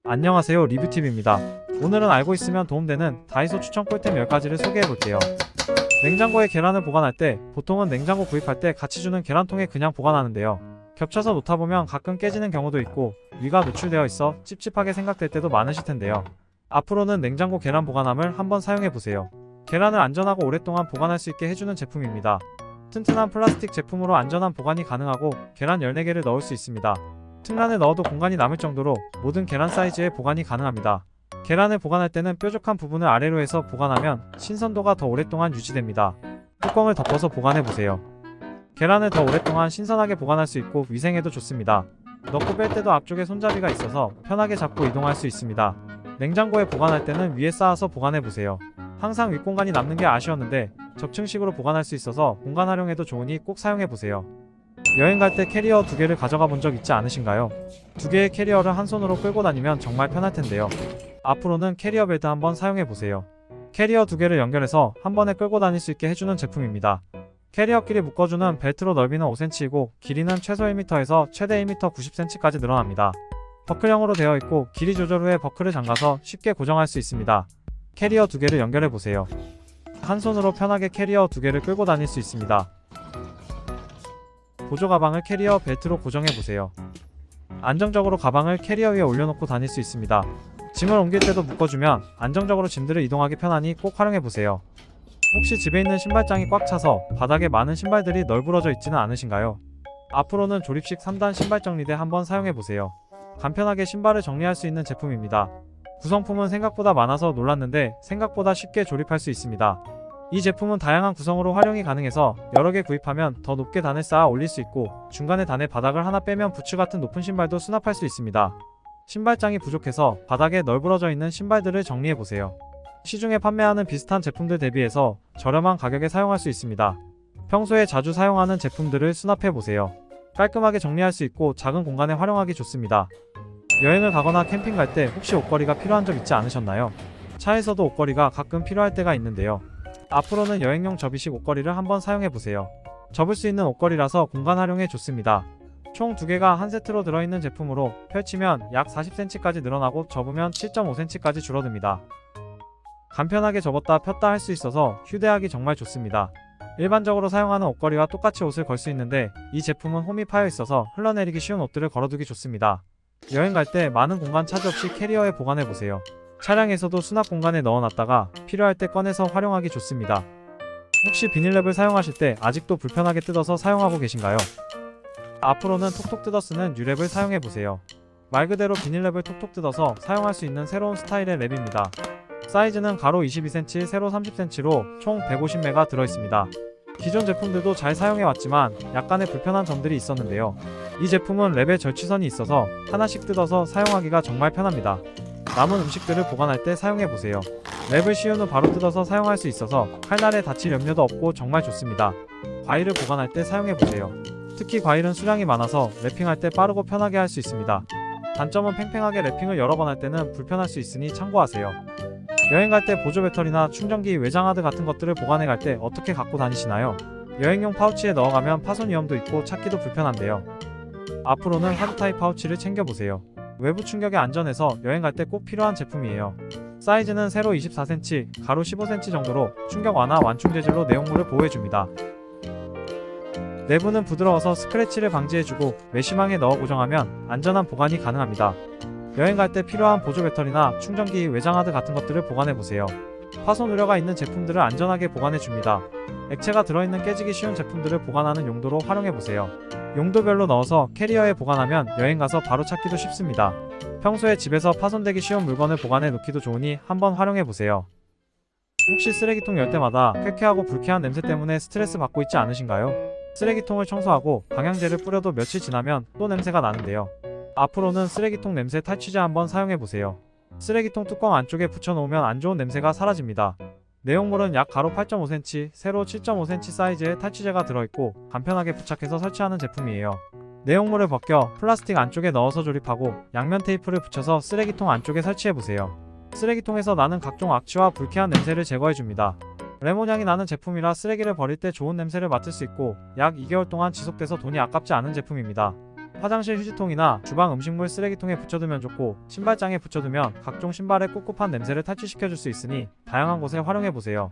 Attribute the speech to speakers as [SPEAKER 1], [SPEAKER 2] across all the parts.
[SPEAKER 1] 안녕하세요, 리뷰팁입니다. 오늘은 알고 있으면 도움되는 다이소 추천 꿀템 10가지를 소개해볼게요. 냉장고에 계란을 보관할 때 보통은 냉장고 구입할 때 같이 주는 계란통에 그냥 보관하는데요. 겹쳐서 놓다 보면 가끔 깨지는 경우도 있고 위가 노출되어 있어 찝찝하게 생각될 때도 많으실 텐데요. 앞으로는 냉장고 계란 보관함을 한번 사용해보세요. 계란을 안전하고 오랫동안 보관할 수 있게 해주는 제품입니다. 튼튼한 플라스틱 제품으로 안전한 보관이 가능하고 계란 14개를 넣을 수 있습니다. 튼란에 넣어도 공간이 남을 정도로 모든 계란 사이즈의 보관이 가능합니다. 계란을 보관할 때는 뾰족한 부분을 아래로 해서 보관하면 신선도가 더 오랫동안 유지됩니다. 뚜껑을 덮어서 보관해보세요. 계란을 더 오랫동안 신선하게 보관할 수 있고 위생에도 좋습니다. 넣고 뺄 때도 앞쪽에 손잡이가 있어서 편하게 잡고 이동할 수 있습니다. 냉장고에 보관할 때는 위에 쌓아서 보관해보세요. 항상 윗공간이 남는 게 아쉬웠는데 적층식으로 보관할 수 있어서 공간 활용에도 좋으니 꼭 사용해보세요. 여행 갈 때 캐리어 2개를 가져가 본 적 있지 않으신가요? 2개의 캐리어를 한 손으로 끌고 다니면 정말 편할 텐데요. 앞으로는 캐리어 벨트 한번 사용해보세요. 캐리어 2개를 연결해서 한 번에 끌고 다닐 수 있게 해주는 제품입니다. 캐리어끼리 묶어주는 벨트로 넓이는 5cm이고 길이는 최소 1m에서 최대 1m 90cm까지 늘어납니다. 버클형으로 되어 있고 길이 조절 후에 버클을 잠가서 쉽게 고정할 수 있습니다. 캐리어 2개를 연결해보세요. 한 손으로 편하게 캐리어 2개를 끌고 다닐 수 있습니다. 보조 가방을 캐리어 벨트로 고정해보세요. 안정적으로 가방을 캐리어 위에 올려놓고 다닐 수 있습니다. 짐을 옮길 때도 묶어주면 안정적으로 짐들을 이동하기 편하니 꼭 활용해보세요. 혹시 집에 있는 신발장이 꽉 차서 바닥에 많은 신발들이 널브러져 있지는 않으신가요? 앞으로는 조립식 3단 신발 정리대 한번 사용해보세요. 간편하게 신발을 정리할 수 있는 제품입니다. 구성품은 생각보다 많아서 놀랐는데 생각보다 쉽게 조립할 수 있습니다. 이 제품은 다양한 구성으로 활용이 가능해서 여러 개 구입하면 더 높게 단을 쌓아 올릴 수 있고 중간에 단의 바닥을 하나 빼면 부츠 같은 높은 신발도 수납할 수 있습니다. 신발장이 부족해서 바닥에 널브러져 있는 신발들을 정리해보세요. 시중에 판매하는 비슷한 제품들 대비해서 저렴한 가격에 사용할 수 있습니다. 평소에 자주 사용하는 제품들을 수납해보세요. 깔끔하게 정리할 수 있고 작은 공간에 활용하기 좋습니다. 여행을 가거나 캠핑 갈 때 혹시 옷걸이가 필요한 적 있지 않으셨나요? 차에서도 옷걸이가 가끔 필요할 때가 있는데요. 앞으로는 여행용 접이식 옷걸이를 한번 사용해보세요. 접을 수 있는 옷걸이라서 공간 활용에 좋습니다. 총 2개가 한 세트로 들어있는 제품으로 펼치면 약 40cm까지 늘어나고 접으면 7.5cm까지 줄어듭니다. 간편하게 접었다 폈다 할 수 있어서 휴대하기 정말 좋습니다. 일반적으로 사용하는 옷걸이와 똑같이 옷을 걸 수 있는데 이 제품은 홈이 파여 있어서 흘러내리기 쉬운 옷들을 걸어두기 좋습니다. 여행 갈 때 많은 공간 차지 없이 캐리어에 보관해보세요. 차량에서도 수납 공간에 넣어놨다가 필요할 때 꺼내서 활용하기 좋습니다. 혹시 비닐랩을 사용하실 때 아직도 불편하게 뜯어서 사용하고 계신가요? 앞으로는 톡톡 뜯어 쓰는 뉴랩을 사용해보세요. 말 그대로 비닐랩을 톡톡 뜯어서 사용할 수 있는 새로운 스타일의 랩입니다. 사이즈는 가로 22cm, 세로 30cm로 총 150매가 들어있습니다. 기존 제품들도 잘 사용해왔지만 약간의 불편한 점들이 있었는데요. 이 제품은 랩에 절취선이 있어서 하나씩 뜯어서 사용하기가 정말 편합니다. 남은 음식들을 보관할 때 사용해보세요. 랩을 씌운 후 바로 뜯어서 사용할 수 있어서 칼날에 다칠 염려도 없고 정말 좋습니다. 과일을 보관할 때 사용해보세요. 특히 과일은 수량이 많아서 랩핑할 때 빠르고 편하게 할 수 있습니다. 단점은 팽팽하게 랩핑을 여러 번 할 때는 불편할 수 있으니 참고하세요. 여행 갈 때 보조 배터리나 충전기, 외장하드 같은 것들을 보관해 갈 때 어떻게 갖고 다니시나요? 여행용 파우치에 넣어가면 파손 위험도 있고 찾기도 불편한데요. 앞으로는 하드 타입 파우치를 챙겨보세요. 외부 충격에 안전해서 여행 갈 때 꼭 필요한 제품이에요. 사이즈는 세로 24cm, 가로 15cm 정도로 충격 완화 완충 재질로 내용물을 보호해줍니다. 내부는 부드러워서 스크래치를 방지해주고 메쉬망에 넣어 고정하면 안전한 보관이 가능합니다. 여행 갈 때 필요한 보조 배터리나 충전기, 외장하드 같은 것들을 보관해보세요. 파손 우려가 있는 제품들을 안전하게 보관해줍니다. 액체가 들어있는 깨지기 쉬운 제품들을 보관하는 용도로 활용해보세요. 용도별로 넣어서 캐리어에 보관하면 여행가서 바로 찾기도 쉽습니다. 평소에 집에서 파손되기 쉬운 물건을 보관해 놓기도 좋으니 한번 활용해보세요. 혹시 쓰레기통 열 때마다 쾌쾌하고 불쾌한 냄새 때문에 스트레스 받고 있지 않으신가요? 쓰레기통을 청소하고 방향제를 뿌려도 며칠 지나면 또 냄새가 나는데요. 앞으로는 쓰레기통 냄새 탈취제 한번 사용해보세요. 쓰레기통 뚜껑 안쪽에 붙여놓으면 안 좋은 냄새가 사라집니다. 내용물은 약 가로 8.5cm, 세로 7.5cm 사이즈의 탈취제가 들어있고 간편하게 부착해서 설치하는 제품이에요. 내용물을 벗겨 플라스틱 안쪽에 넣어서 조립하고 양면 테이프를 붙여서 쓰레기통 안쪽에 설치해보세요. 쓰레기통에서 나는 각종 악취와 불쾌한 냄새를 제거해줍니다. 레몬향이 나는 제품이라 쓰레기를 버릴 때 좋은 냄새를 맡을 수 있고 약 2개월 동안 지속돼서 돈이 아깝지 않은 제품입니다. 화장실 휴지통이나 주방 음식물 쓰레기통에 붙여두면 좋고, 신발장에 붙여두면 각종 신발의 꿉꿉한 냄새를 탈취시켜줄 수 있으니 다양한 곳에 활용해보세요.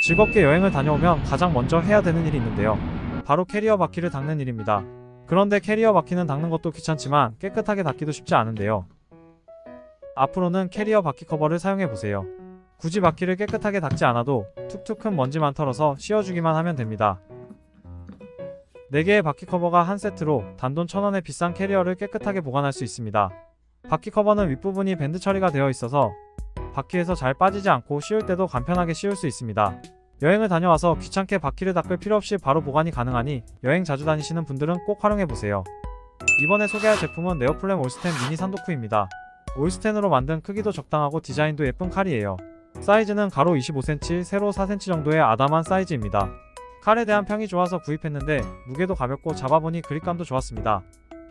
[SPEAKER 1] 즐겁게 여행을 다녀오면 가장 먼저 해야 되는 일이 있는데요. 바로 캐리어 바퀴를 닦는 일입니다. 그런데 캐리어 바퀴는 닦는 것도 귀찮지만 깨끗하게 닦기도 쉽지 않은데요. 앞으로는 캐리어 바퀴 커버를 사용해보세요. 굳이 바퀴를 깨끗하게 닦지 않아도 툭툭 큰 먼지만 털어서 씌워주기만 하면 됩니다. 4개의 바퀴 커버가 한 세트로 단돈 1,000원의 비싼 캐리어를 깨끗하게 보관할 수 있습니다. 바퀴 커버는 윗부분이 밴드 처리가 되어 있어서 바퀴에서 잘 빠지지 않고 씌울 때도 간편하게 씌울 수 있습니다. 여행을 다녀와서 귀찮게 바퀴를 닦을 필요 없이 바로 보관이 가능하니 여행 자주 다니시는 분들은 꼭 활용해보세요. 이번에 소개할 제품은 네오플렘 올스텐 미니 산도쿠입니다. 올스텐으로 만든 크기도 적당하고 디자인도 예쁜 칼이에요. 사이즈는 가로 25cm, 세로 4cm 정도의 아담한 사이즈입니다. 칼에 대한 평이 좋아서 구입했는데 무게도 가볍고 잡아보니 그립감도 좋았습니다.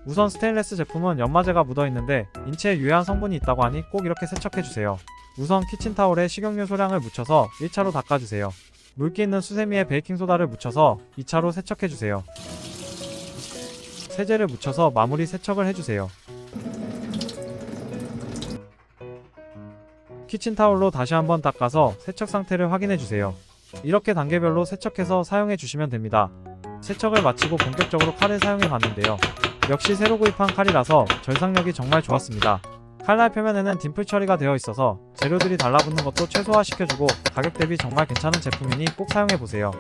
[SPEAKER 1] 우선 스테인레스 제품은 연마제가 묻어있는데 인체에 유해한 성분이 있다고 하니 꼭 이렇게 세척해주세요. 우선 키친타올에 식용유 소량을 묻혀서 1차로 닦아주세요. 물기 있는 수세미에 베이킹소다를 묻혀서 2차로 세척해주세요. 세제를 묻혀서 마무리 세척을 해주세요. 키친타올로 다시 한번 닦아서 세척 상태를 확인해주세요. 이렇게 단계별로 세척해서 사용해주시면 됩니다. 세척을 마치고 본격적으로 칼을 사용해봤는데요. 역시 새로 구입한 칼이라서 절삭력이 정말 좋았습니다. 칼날 표면에는 딤플 처리가 되어 있어서 재료들이 달라붙는 것도 최소화시켜주고 가격 대비 정말 괜찮은 제품이니 꼭 사용해보세요.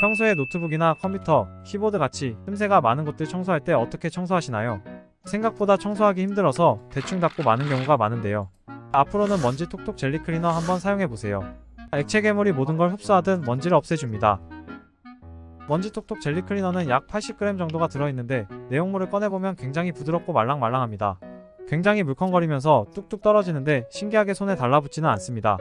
[SPEAKER 1] 평소에 노트북이나 컴퓨터, 키보드 같이 틈새가 많은 곳들 청소할 때 어떻게 청소하시나요? 생각보다 청소하기 힘들어서 대충 닦고 마는 경우가 많은데요. 앞으로는 먼지 톡톡 젤리 클리너 한번 사용해보세요. 액체 괴물이 모든 걸 흡수하듯 먼지를 없애줍니다. 먼지 톡톡 젤리 클리너는 약 80g 정도가 들어있는데 내용물을 꺼내보면 굉장히 부드럽고 말랑말랑합니다. 굉장히 물컹거리면서 뚝뚝 떨어지는데 신기하게 손에 달라붙지는 않습니다.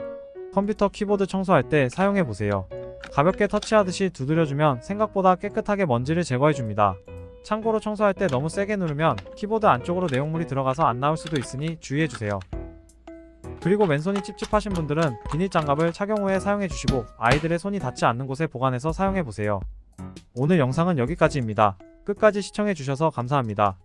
[SPEAKER 1] 컴퓨터 키보드 청소할 때 사용해보세요. 가볍게 터치하듯이 두드려주면 생각보다 깨끗하게 먼지를 제거해줍니다. 참고로 청소할 때 너무 세게 누르면 키보드 안쪽으로 내용물이 들어가서 안 나올 수도 있으니 주의해주세요. 그리고 맨손이 찝찝하신 분들은 비닐 장갑을 착용 후에 사용해주시고 아이들의 손이 닿지 않는 곳에 보관해서 사용해보세요. 오늘 영상은 여기까지입니다. 끝까지 시청해주셔서 감사합니다.